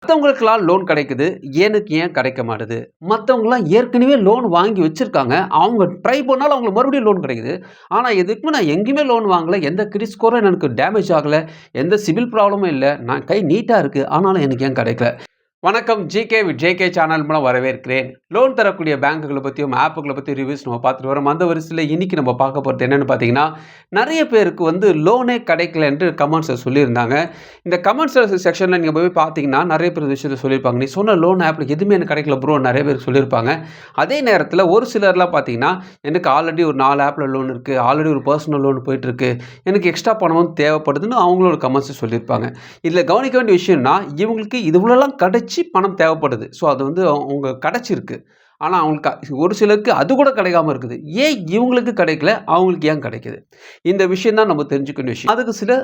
மத்தவங்களுக்கெல்லாம் loan கிடைக்குது. எனக்கு ஏன் கிடைக்க மாட்டுது? மத்தவங்கலாம் ஏற்கனவே லோன் வாங்கி வச்சிருக்காங்க. அவங்க ட்ரை பண்ணாலும் அவங்களுக்கு மறுபடியும் லோன் கிடைக்குது. ஆனா எதுக்குமே நான் எங்கேயுமே லோன் வாங்கல. எந்த கிரெடிட் ஸ்கோரும் எனக்கு டேமேஜ் ஆகல. எந்த சிபில் ப்ராப்ளமும் இல்ல. நான் கை நீட்டா இருக்கு. ஆனாலும் எனக்கு ஏன் கிடைக்கல? வணக்கம். ஜிகே வித் ஜேகே சேனல் மூலம் வரவேற்கிறேன். லோன் தரக்கூடிய பேங்குகள பத்தியும், ஆப்புகள பத்தி ரிவ்யூஸ் நம்ம பார்த்துட்டு வரோம். அந்த வரிசையில இன்னைக்கு நம்ம பார்க்க போறது என்னன்னு பார்த்தீங்கன்னா, நெறைய பேருக்கு வந்து லோனே கிடைக்கல என்று கமெண்ட்ஸ்ல சொல்லியிருந்தாங்க. இந்த கமெண்ட்ஸ் செக்ஷன்ல நீங்க போய் பார்த்தீங்கன்னா, நெறைய பேர் இந்த விஷயத்த சொல்லியிருப்பாங்க. "நீ சொன்ன லோன் ஆப்ல எதுவுமே எனக்கு கிடைக்கல ப்ரோ" நெறைய பேர் சொல்லியிருப்பாங்க. அதே நேரத்தில ஒரு சிலர்லாம் பார்த்தீங்கன்னா, "எனக்கு ஆல்ரெடி ஒரு 4 ஆப்ல லோன் இருக்கு. ஆல்ரெடி ஒரு பர்சனல் லோன் போயிட்டுருக்கு. எனக்கு எக்ஸ்ட்ரா பணமும் தேவைப்படுதுன்னு" அவங்களோட கமெண்ட்ஸ் சொல்லியிருப்பாங்க. இதில கவனிக்க வேண்டிய விஷயம்னா, இவங்களுக்கு இவ்வளோலாம் கிடைச்சு பணம் தேவைப்படுது. ஸோ அது வந்து அவங்க கிடைச்சிருக்கு. ஆனா அவங்களுக்கு ஒரு சிலருக்கு அது கூட கிடைக்காம இருக்குது. ஏன் இவங்களுக்கு கிடைக்கல? அவங்களுக்கு ஏன் கிடைக்குது? இந்த விஷயம் தான் நம்ம தெரிஞ்சுக்க வேண்டிய விஷயம். அதுக்கு சில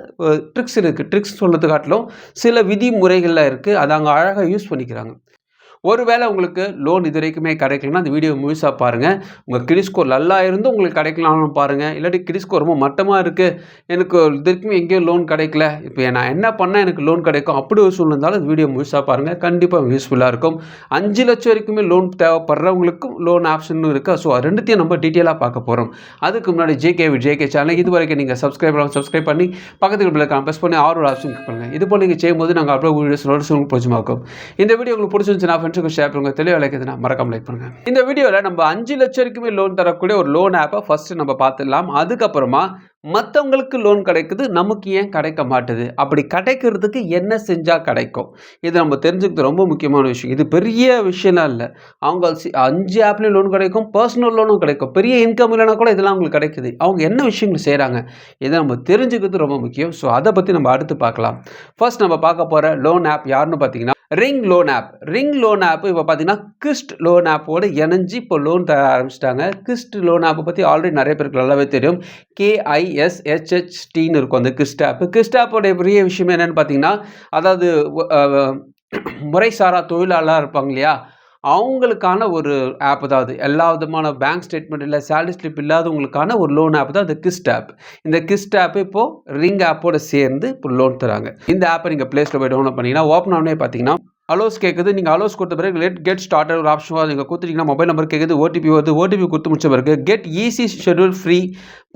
ட்ரிக்ஸ் இருக்கு. ட்ரிக்ஸ் சொல்றத காட்டிலும் சில விதிமுறைகள்லாம் இருக்கு. அத அவங்க அழகா யூஸ் பண்ணிக்கிறாங்க. ஒருவேளை உங்களுக்கு லோன் இதுவரைக்குமே கிடைக்கலன்னா, அந்த வீடியோ முழுசா பாருங்க. உங்க கிரெடிட் ஸ்கோர் நல்லா இருந்தும் உங்களுக்கு கிடைக்கலாம்னு பாருங்க. இல்லாட்டி கிரெடிட் ஸ்கோர் ரொம்ப மட்டமா இருக்கு. எனக்கு இதுவரைக்கும் எங்கேயும் லோன் கிடைக்கல. இப்ப நான் என்ன பண்ணா எனக்கு லோன் கிடைக்கும்? அப்படி ஒரு சூழ்நிலை இருந்தாலும் இந்த வீடியோ முழுசா பாருங்க. கண்டிப்பா யூஸ்ஃபுல்லா இருக்கும். 5,00,000 வரைக்குமே லோன் தேவைப்படுறவங்களுக்கும் லோன் ஆப்ஷனும் இருக்கு. ஸோ 2த்தையும் நம்ம டீட்டெயிலா பார்க்க போறோம். அதுக்கு முன்னாடி ஜேகே வித் ஜேகே சேனல் இதுவரைக்கும் நீங்க சப்ஸ்கிரைப் பண்ணி பக்கத்துல பெல் ஐகான் பிரஸ் பண்ணி ஆல் ஒரு ஆப்ஷன் கிளிக் பண்ணுங்க. இது போல நீங்க செய்யும்போது நாங்க அப்லோட் வீடியோஸ் உங்களுக்கு பிடிச்சுமாக்கும். இந்த வீடியோ உங்களுக்கு பிடிச்சிருந்துச்சுன்னா ஃப்ரெண்ட்ஸுக்கு ஷேர் பண்ணுங்க. தெளிவா லைக்குதுன்னா மறக்காம லைக் பண்ணுங்க. இந்த வீடியோல நம்ம 5,00,000 வரைக்குமே லோன் தரக்கூடிய ஒரு லோன் ஆப்பை ஃபர்ஸ்ட் நம்ம பார்த்துடலாம். அதுக்கப்புறமா மத்தவங்களுக்கு லோன் கிடைக்குது. நமக்கு ஏன் கிடைக்க மாட்டுது? அப்படி கிடைக்கிறதுக்கு என்ன செஞ்சா கிடைக்கும்? இது நம்ம தெரிஞ்சுக்கிறது ரொம்ப முக்கியமான விஷயம். இது பெரிய விஷயம்லாம் இல்ல. அவங்க 5 ஆப்லயும் லோன் கிடைக்கும். பர்சனல் லோனும் கிடைக்கும். பெரிய இன்கம் இல்லைனா கூட இதெல்லாம் அவங்களுக்கு கிடைக்குது. அவங்க என்ன விஷயங்கள் செய்றாங்க? இத நம்ம தெரிஞ்சுக்கிறது ரொம்ப முக்கியம். ஸோ அத பத்தி நம்ம அடுத்து பார்க்கலாம். ஃபர்ஸ்ட் நம்ம பார்க்க போற லோன் ஆப் யாருன்னு பார்த்தீங்கன்னா, ring loan app. Ring loan app இப்ப பார்த்தீங்கன்னா, கிறிஸ்ட் லோன் ஆப்போட இணைஞ்சு இப்போ லோன் தர ஆரம்பிச்சுட்டாங்க. கிறிஸ்ட் லோன் ஆப்ப பத்தி ஆல்ரெடி நெறைய பேருக்கு நல்லாவே தெரியும். KISHHTன்னு இருக்கும் அந்த கிறிஸ்ட் ஆப். கிறிஸ்ட் ஆப்போட பெரிய விஷயம் என்னன்னு பார்த்தீங்கன்னா, அதாவது அ முறைசாரா தொழிலாளரா இருப்பாங்க இல்லையா? அவங்களுக்கான ஒரு ஆப் தான் அது. எல்லா விதமான பேங்க் ஸ்டேட்மெண்ட் இல்ல, சேலரி ஸ்லிப் இல்லாதவங்களுக்கான ஒரு லோன் ஆப் தான் இந்த கிறிஸ்ட் ஆப். இந்த கிறிஸ்ட் ஆப் இப்போ ரிங் ஆப்போட சேர்ந்து இப்போ லோன் தராங்க. இந்த ஆப்ப நீங்க Play Storeல போய் டவுன்லோட் பண்ணீங்கன்னா, ஓப்பன் ஆனோனே பார்த்தீங்கன்னா, அலோவ்ஸ் கேட்குது. நீங்க அலோவ்ஸ் கொடுத்த பிறகு கெட் ஸ்டார்டட் ஒரு ஆப்ஷன் நீங்க குடுத்துட்டீங்கன்னா, மொபைல் நம்பர் கேட்குது. ஓடிபி வருது. ஓடிபி குடுத்து முடிச்ச பிறகு get easy schedule free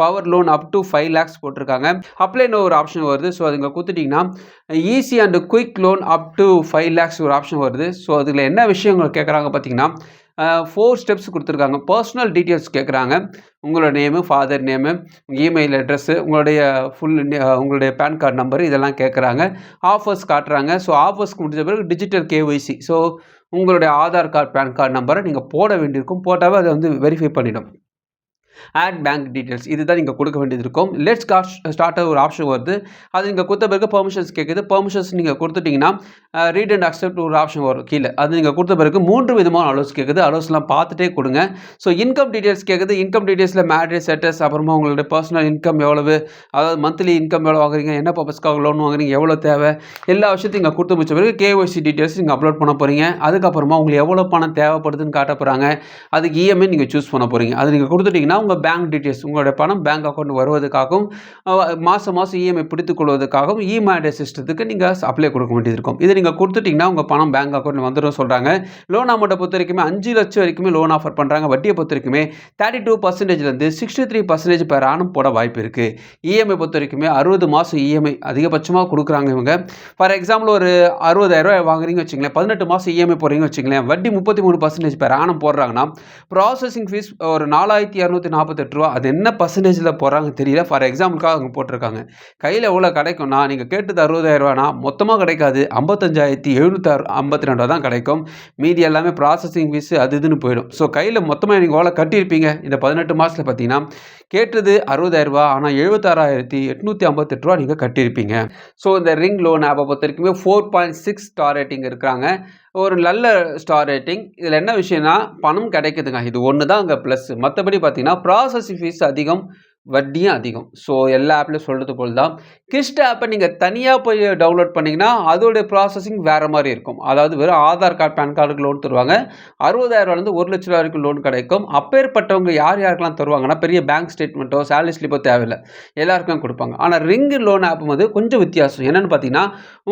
power loan up to 5 lakhs போட்டிருக்காங்க. அப்ளைன்னு ஒரு ஆப்ஷன் வருது. ஸோ அது இங்க குடுத்துட்டீங்கன்னா, easy and quick loan up to 5 lakhs ஒரு ஆப்ஷன் வருது. ஸோ அதில என்ன விஷயங்கள் கேட்குறாங்க பார்த்தீங்கன்னா, 4 ஸ்டெப்ஸ் குடுத்துருக்காங்க. பர்சனல் டீட்டெயில்ஸ் கேட்குறாங்க. உங்களோட name, father name, email address, உங்களுடைய உங்களுடைய பான் கார்டு நம்பர் இதெல்லாம் கேட்குறாங்க. ஆஃபர்ஸ் காட்டுறாங்க. ஸோ ஆஃபர்ஸ்க்கு முடிஞ்ச பிறகு டிஜிட்டல் கேஒய்சி. ஸோ உங்களுடைய ஆதார் கார்டு, பான் கார்டு நம்பர நீங்க போட வேண்டியிருக்கும். போட்டாவே அது வந்து வெரிஃபை பண்ணிடும். ஆட் பேங்க் டீட்டெயில்ஸ் இதுதான் நீங்க கொடுக்க வேண்டியது இருக்கும். லெட்ஸ் ஸ்டார்ட் ஒரு ஆப்ஷன் வருது. அது நீங்க கொடுத்த பிறகு பெர்மிஷன்ஸ் கேட்குது. பெர்மிஷன்ஸ் நீங்க கொடுத்துட்டீங்கன்னா, ரீட் அண்ட் அக்செப்ட் ஒரு ஆப்ஷன் வரும் கீழ. அது நீங்க கொடுத்த பிறகு 3 விதமான அலோவ்ஸ் கேட்குது. அலோவ்ஸ்லாம் பார்த்துட்டே கொடுங்க. ஸோ இன்கம் டீட்டெயில்ஸ் கேட்குது. இன்கம் டீட்டெயில்ஸ்ல மேரேஜ் ஸ்டேட்டஸ், அப்புறமா உங்களுடைய பர்சனல் இன்கம் எவ்வளவு, அதாவது மந்த்லி இன்கம் எவ்வளோ வாங்குறீங்க, என்ன பர்பஸ்க்காக லோன் வாங்குறீங்க, எவ்வளோ தேவை, எல்லா விஷயத்தையும் இங்க கொடுத்து முடிச்ச பிறகு கேஒய்சி டீட்டெயில்ஸ் நீங்க அப்லோட் பண்ண போறீங்க. அதுக்கப்புறமா உங்களுக்கு எவ்வளோ பணம் தேவைப்படுதுன்னு காட்ட போறாங்க. அதுக்கு இஎம்ஐ நீங்க சூஸ் பண்ண போறீங்க. அது நீங்க கொடுத்துட்டீங்கன்னா, உங்க பேங்க் டீட்டெயில்ஸ் உங்களுடைய பணம் பேங்க் அக்கவுண்ட் வருவதற்காகவும், மாசம் மாசம் இஎம்ஐ பிடித்துக் கொள்வதற்காகவும் இ-மேண்டேட் சிஸ்டத்துக்கு நீங்க அப்ளை கொடுக்க வேண்டியது இருக்கும். இதை நீங்க கொடுத்துட்டீங்கன்னா, உங்க பணம் பேங்க் அக்கவுண்ட்ல வந்துரும் சொல்றாங்க. லோன் அமௌண்ட்ட பொறுத்தவரைக்குமே 5,00,000 வரைக்குமே லோன் ஆஃபர் பண்றாங்க. வட்டிய பொறுத்தவரைக்குமே 32%லேருந்து 63% பெர் ஆனம் போட வாய்ப்பு இருக்கு. இஎம்ஐ பொறுத்தவரைக்குமே 60 மாசம் இஎம்ஐ அதிகபட்சமா குடுக்குறாங்க இவங்க. ஃபார் எக்ஸாம்பிள் ஒரு ரூ. 60,000 வாங்குறீங்கன்னு வச்சுக்கங்களேன், 18 மாசம் இஎம்ஐ போடுறீங்கன்னு வச்சுக்கங்களேன், வட்டி 33% பெர் ஆனம் போடுறாங்கன்னா, ப்ராசஸிங் ஃபீஸ் ஒரு ரூ. 4,248 அது என்ன பெர்சன்டேஜ்ல போடுறாங்க தெரியல. ஃபார் எக்ஸாம்பிளுக்காக அவங்க போட்டிருக்காங்க. கையில எவ்வளோ கிடைக்கும்னா, நீங்க கேட்டது ரூ. 60,000னா மொத்தமா கிடைக்காது. ரூ. 55,752 தான் கிடைக்கும். மீதி எல்லாமே ப்ராசஸிங் ஃபீஸ் அது இதுன்னு போயிடும். ஸோ கையில மொத்தமா நீங்க எவ்வளோ கட்டியிருப்பீங்க இந்த 18 மாசத்துல பார்த்தீங்கன்னா, கேட்டது ரூ. 60,000 ஆனா ரூ. 76,858 நீங்க கட்டியிருப்பீங்க. ஸோ இந்த ரிங் லோன் ஆப்பை பொறுத்தவரைக்குமே 4.6 ஸ்டார் ரேட்டிங் இருக்கிறாங்க. ஒரு நல்ல ஸ்டார் ரேட்டிங். இதில் என்ன விஷயம்னா, பணம் கிடைக்குதுங்க. இது ஒண்ணு தான் அங்க ப்ளஸ். மத்தபடி பார்த்தீங்கன்னா, ப்ராசஸிங் ஃபீஸ் அதிகம். வட்டியும் அதிகம். ஸோ எல்லா ஆப்லயும் சொல்றது போல தான். கிறிஸ்ட் ஆப்ப நீங்க தனியா போய் டவுன்லோட் பண்ணீங்கன்னா, அதோடைய ப்ராசஸிங் வேற மாரி இருக்கும். அதாவது வெறும் ஆதார் கார்டு, பான் கார்டுக்கு லோன் தருவாங்க. ரூ. 60,000லேருந்து ரூ. 1,00,000 வரைக்கும் லோன் கிடைக்கும். அப்பேற்பட்டவங்க யார் யாருக்கெல்லாம் தருவாங்கன்னா, பெரிய பேங்க் ஸ்டேட்மெண்ட்டோ, சேலரி ஸ்லிப்போ தேவையில்ல. எல்லாருக்கும் குடுப்பாங்க. ஆனா ரிங் லோன் ஆப் வந்து கொஞ்சம் வித்தியாசம். என்னன்னு பார்த்தீங்கன்னா,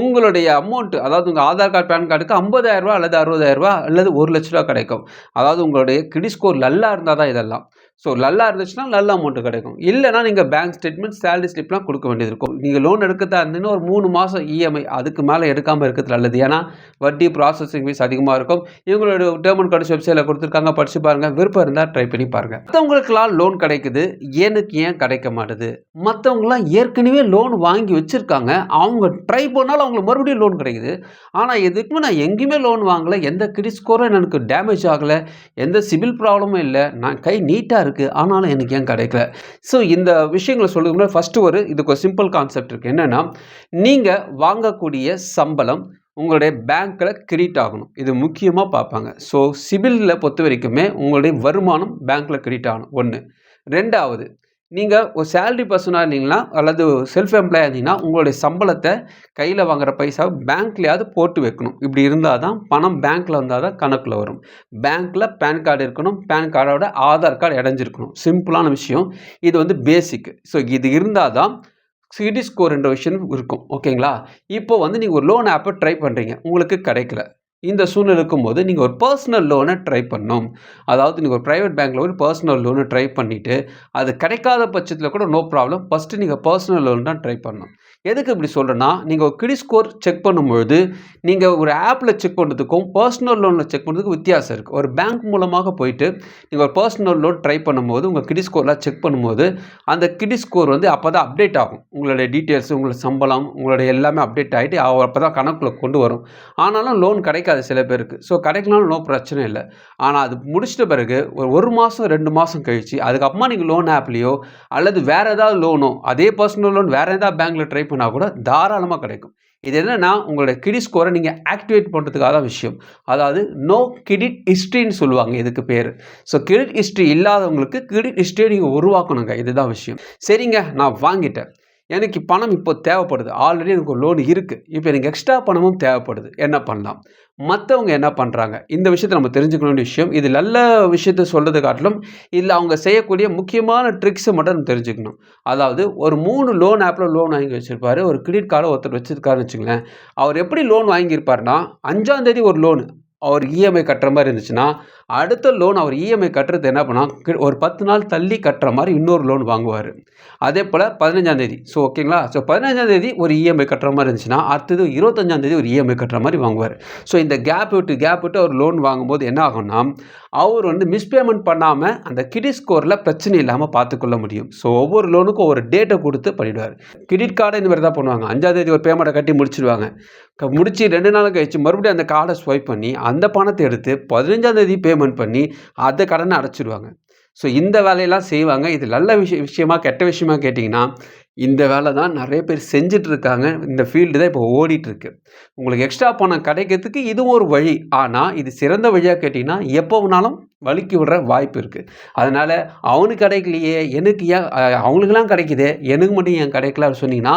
உங்களுடைய அமௌண்ட் அதாவது உங்க ஆதார் கார்டு, பான் கார்டுக்கு ரூ. 50,000 அல்லது ரூ. 60,000 அல்லது ரூ. 1,00,000 கிடைக்கும். அதாவது உங்களுடைய கிரெடிட் ஸ்கோர் நல்லா இருந்தா தான் இதெல்லாம். ஸோ நல்லா இருந்துச்சுன்னா நல்ல அமௌண்ட் கிடைக்கும். இல்லைனா நீங்கள் பேங்க் ஸ்டேட்மெண்ட், சேலரி ஸ்லிப்லாம் கொடுக்க வேண்டியது இருக்கும். நீங்கள் லோன் எடுக்கிறதா இருந்தீங்கன்னா ஒரு 3 மாதம் இஎம்ஐ அதுக்கு மேலே எடுக்காமல் இருக்கிறது நல்லது. ஏன்னா வட்டி ப்ராசஸிங் ஃபீஸ் அதிகமாக இருக்கும். இவங்களோட டேர்ம் அண்ட் கண்டிஷன் வெப்சைட்டில் கொடுத்துருக்காங்க, படிச்சு பாருங்கள். விருப்பம் இருந்தால் ட்ரை பண்ணி பாருங்கள். மற்றவங்களுக்குலாம் லோன் கிடைக்குது, எனக்கு ஏன் கிடைக்க மாட்டுது? மற்றவங்களாம் ஏற்கனவே லோன் வாங்கி வச்சுருக்காங்க, அவங்க ட்ரை பண்ணாலும் அவங்களுக்கு மறுபடியும் லோன் கிடைக்குது. ஆனால் எதுக்குமே நான் எங்கேயுமே லோன் வாங்கலை, எந்த கிரெடிட் ஸ்கோரும் எனக்கு டேமேஜ் ஆகலை, எந்த சிபில் ப்ராப்ளமும் இல்லை, நான் கை நீட்டாக இருக்குது, ஆனாலும் எனக்கு ஏன் கிடைக்கல? ஸோ இந்த விஷயங்களை சொல்றதுக்கு முன்னாடி ஃபஸ்ட்டு இதுக்கு ஒரு சிம்பிள் கான்செப்ட் இருக்குது. என்னென்னா, நீங்கள் வாங்கக்கூடிய சம்பளம் உங்களுடைய பேங்க்கில் கிரெடிட் ஆகணும். இது முக்கியமாக பார்ப்பாங்க. ஸோ சிபிலில் பொறுத்த வரைக்குமே உங்களுடைய வருமானம் பேங்க்கில் கிரெடிட் ஆகணும். 1. 2வது, நீங்கள் ஒரு சேலரி பர்சனாக இருந்தீங்கன்னா அல்லது செல்ஃப் எம்ப்ளாயாக இருந்தீங்கன்னா உங்களுடைய சம்பளத்தை கையில் வாங்குகிற பைசாவை பேங்க்லையாவது போட்டு வைக்கணும். இப்படி இருந்தால் தான் பணம் பேங்க்கில் வந்தால் தான் கணக்கில் வரும். பேங்க்கில் பேன் கார்டு இருக்கணும், பேன் கார்டோட ஆதார் கார்டு இடைஞ்சிருக்கணும். சிம்பிளான விஷயம். இது பேசிக். ஸோ இது இருந்தால் தான் சிபில் ஸ்கோர் என்ற விஷயம் இருக்கும். ஓகேங்களா? இப்போ நீங்கள் ஒரு லோன் ஆப்பை ட்ரை பண்ணுறீங்க, உங்களுக்கு கிடைக்கல. இந்த சூழ்நிலை இருக்கும்போது நீங்கள் ஒரு பர்சனல் லோனை ட்ரை பண்ணணும். அதாவது நீங்கள் ஒரு ப்ரைவேட் பேங்க்கில் ஒரு பர்சனல் லோனை ட்ரை பண்ணிவிட்டு அது கிடைக்காத பட்சத்தில் கூட நோ ப்ராப்ளம். ஃபஸ்ட்டு நீங்கள் பர்சனல் லோன் தான் ட்ரை பண்ணணும். எதுக்கு இப்படி சொல்கிறேன்னா, நீங்கள் ஒரு கிரெடிட் ஸ்கோர் செக் பண்ணும்பொழுது நீங்கள் ஒரு ஆப்பில் செக் பண்ணுறதுக்கும் பர்சனல் லோனில் செக் பண்ணுறதுக்கும் வித்தியாசம் இருக்குது. ஒரு பேங்க் மூலமாக போயிட்டு நீங்கள் ஒரு பர்சனல் லோன் ட்ரை பண்ணும்போது உங்கள் கிரெடிட் ஸ்கோர்லாம் செக் பண்ணும்போது அந்த கிரெடிட் ஸ்கோர் அப்போ தான் அப்டேட் ஆகும். உங்களுடைய டீட்டெயில்ஸ், உங்களுடைய சம்பளம், உங்களுடைய எல்லாமே அப்டேட் ஆகிட்டு அப்போ தான் கணக்கில் கொண்டு வரும். ஆனாலும் லோன் கிடைக்காது சில பேருக்கு. ஸோ கிடைக்கலாம்னு நோ பிரச்சனை இல்லை. ஆனால் அது முடிச்சிட்ட பிறகு ஒரு மாதம் 2 மாதம் கழிச்சு அதுக்கப்புறமா நீங்கள் லோன் ஆப்லேயோ அல்லது வேறு ஏதாவது லோனோ அதே பர்சனல் லோன் வேறு ஏதாவது பேங்க்கில் ட்ரை பண்ணால் கூட தாராளமாக கிடைக்கும். இது என்னென்னா, உங்களுடைய கிரெடிட் ஸ்கோரை நீங்கள் ஆக்டிவேட் பண்ணுறதுக்காக தான் விஷயம். அதாவது நோ கிரெடிட் ஹிஸ்ட்ரின்னு சொல்லுவாங்க இதுக்கு பேர். ஸோ கிரெடிட் ஹிஸ்ட்ரி இல்லாதவங்களுக்கு கிரெடிட் ஹிஸ்ட்ரியை நீங்கள் உருவாக்கணுங்க. இதுதான் விஷயம். சரிங்க, நான் வாங்கிட்டேன், எனக்கு பணம் இப்போ தேவைப்படுது, ஆல்ரெடி எனக்கு ஒரு லோன் இருக்குது, இப்போ எனக்கு எக்ஸ்ட்ரா பணமும் தேவைப்படுது, என்ன பண்ணலாம்? மற்றவங்க என்ன பண்ணுறாங்க? இந்த விஷயத்தை நம்ம தெரிஞ்சுக்க வேண்டிய விஷயம். இது நல்ல விஷயத்தை சொல்கிறது காட்டிலும் இதில் அவங்க செய்யக்கூடிய முக்கியமான ட்ரிக்ஸை மட்டும் நம்ம தெரிஞ்சுக்கணும். அதாவது ஒரு 3 லோன் ஆப்பில் லோன் வாங்கி வச்சுருப்பார். ஒரு கிரெடிட் கார்டை ஒருத்தர் வச்சுருக்காருன்னு வச்சுங்களேன். அவர் எப்படி லோன் வாங்கியிருப்பார்னா, 5ஆம் தேதி ஒரு லோனு அவர் இஎம்ஐ கட்டுற மாதிரி இருந்துச்சுன்னா, அடுத்த லோன் அவர் இஎம்ஐ கட்டுறது என்ன பண்ணால் ஒரு 10 நாள் தள்ளி கட்டுற மாதிரி இன்னொரு லோன் வாங்குவார். அதே போல் 15ஆம் தேதி. ஸோ ஓகேங்களா? ஸோ 15ஆம் தேதி ஒரு இஎம்ஐ கட்டுற மாதிரி இருந்துச்சுன்னா, அடுத்தது 25ஆம் தேதி ஒரு இஎம்ஐ கட்டுற மாதிரி வாங்குவார். ஸோ இந்த கேப் விட்டு அவர் லோன் வாங்கும்போது என்ன ஆகும்னா, அவர் மிஸ்பேமெண்ட் பண்ணாமல் அந்த கிரெடிட் ஸ்கோரில் பிரச்சனை இல்லாமல் பார்த்துக்கொள்ள முடியும். ஸோ ஒவ்வொரு லோனுக்கும் ஒரு டேட்டை கொடுத்து பண்ணிவிடுவார். கிரெடிட் கார்டை இந்த மாதிரி தான் பண்ணுவாங்க. 5ஆம் தேதி ஒரு பேமெண்ட்டை கட்டி முடிச்சிடுவாங்க. முடிச்சு 2 நாள் கழிச்சு மறுபடியும் அந்த கார்டை ஸ்வைப் பண்ணி அந்த பணத்தை எடுத்து 15ஆம் தேதி பேமெண்ட் பண்ணி அதை கடனை அடைச்சிடுவாங்க. ஸோ இந்த வேலையெல்லாம் செய்வாங்க. இது நல்ல விஷயமா கெட்ட விஷயமா கேட்டிங்கன்னா, இந்த வேலை தான் நிறைய பேர் செஞ்சிட்ருக்காங்க. இந்த ஃபீல்டு தான் இப்போ ஓடிட்டுருக்கு. உங்களுக்கு எக்ஸ்ட்ரா பணம் கிடைக்கிறதுக்கு இதுவும் ஒரு வழி. ஆனால் இது சிறந்த வழியாக கேட்டிங்கன்னா, எப்போ வேணாலும் வழுக்கி விடுற வாய்ப்பு இருக்குது. அதனால் அவனுக்கு கிடைக்கலையே, எனக்கு ஏன் அவங்களுக்கெல்லாம் கிடைக்குதே, எனக்கு மட்டும் ஏன் கிடைக்கல அப்படின்னு சொன்னீங்கன்னா,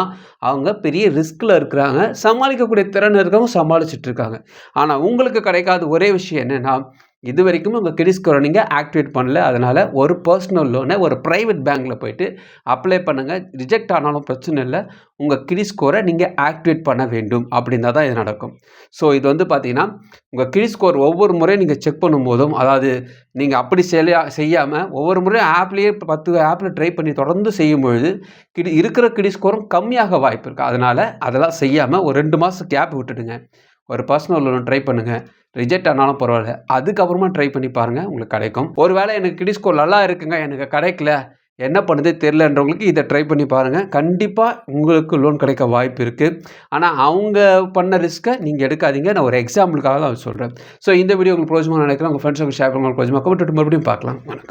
அவங்க பெரிய ரிஸ்கில் இருக்கிறாங்க. சமாளிக்கக்கூடிய திறன் இருக்கவங்க சமாளிச்சிட்ருக்காங்க. ஆனால் உங்களுக்கு கிடைக்காத ஒரே விஷயம் என்னென்னா, இது வரைக்கும் உங்கள் கிரெடிட் ஸ்கோரை நீங்கள் ஆக்டிவேட் பண்ணல. அதனால் ஒரு பர்சனல் லோனை ஒரு ப்ரைவேட் பேங்க்கில் போய்ட்டு அப்ளை பண்ணுங்கள். ரிஜெக்ட் ஆனாலும் பிரச்சனை இல்லை. உங்கள் கிரெடிட் ஸ்கோரை நீங்கள் ஆக்டிவேட் பண்ண வேண்டும். அப்படின்னா தான் இது நடக்கும். ஸோ இது பார்த்தீங்கன்னா, உங்கள் கிரெடிட் ஸ்கோர் ஒவ்வொரு முறையும் நீங்கள் செக் பண்ணும்போதும், அதாவது நீங்கள் அப்படி செய்யாமல் ஒவ்வொரு முறையும் ஆப்லேயே 10 ஆப்பில் ட்ரை பண்ணி தொடர்ந்து செய்யும்பொழுது இருக்கிற கிரெடிட் ஸ்கோரும் கம்மியாக வாய்ப்பு இருக்குது. அதனால் அதெல்லாம் செய்யாமல் ஒரு 2 மாதம் கேப் விட்டுடுங்க. ஒரு பர்சனல் லோன் ட்ரை பண்ணுங்கள். ரிஜெக்ட் ஆனாலும் பரவாயில்ல, அதுக்கப்புறமா ட்ரை பண்ணி பாருங்கள், உங்களுக்கு கிடைக்கும். ஒரு வேளை எனக்கு கிரெடிட் ஸ்கோர் நல்லா இருக்குங்க, எனக்கு கிடைக்கல, என்ன பண்ணுறதே தெரிலன்றவங்களுக்கு இதை ட்ரை பண்ணி பாருங்கள். கண்டிப்பாக உங்களுக்கு லோன் கிடைக்க வாய்ப்பு இருக்குது. ஆனால் அவங்க பண்ண ரிஸ்க்கை நீங்கள் எடுக்காதீங்க. நான் ஒரு எக்ஸாம்பிளுக்காக தான் சொல்கிறேன். ஸோ இந்த வீடியோ உங்களுக்கு பிரோஜனமாக நினைக்கிறேன். உங்கள் ஃப்ரெண்ட்ஸுக்கு ஷேர் பண்ணுங்க. பிரோஜனமாக கமெண்ட் மறுபடியும் பார்க்கலாம். வணக்கம்.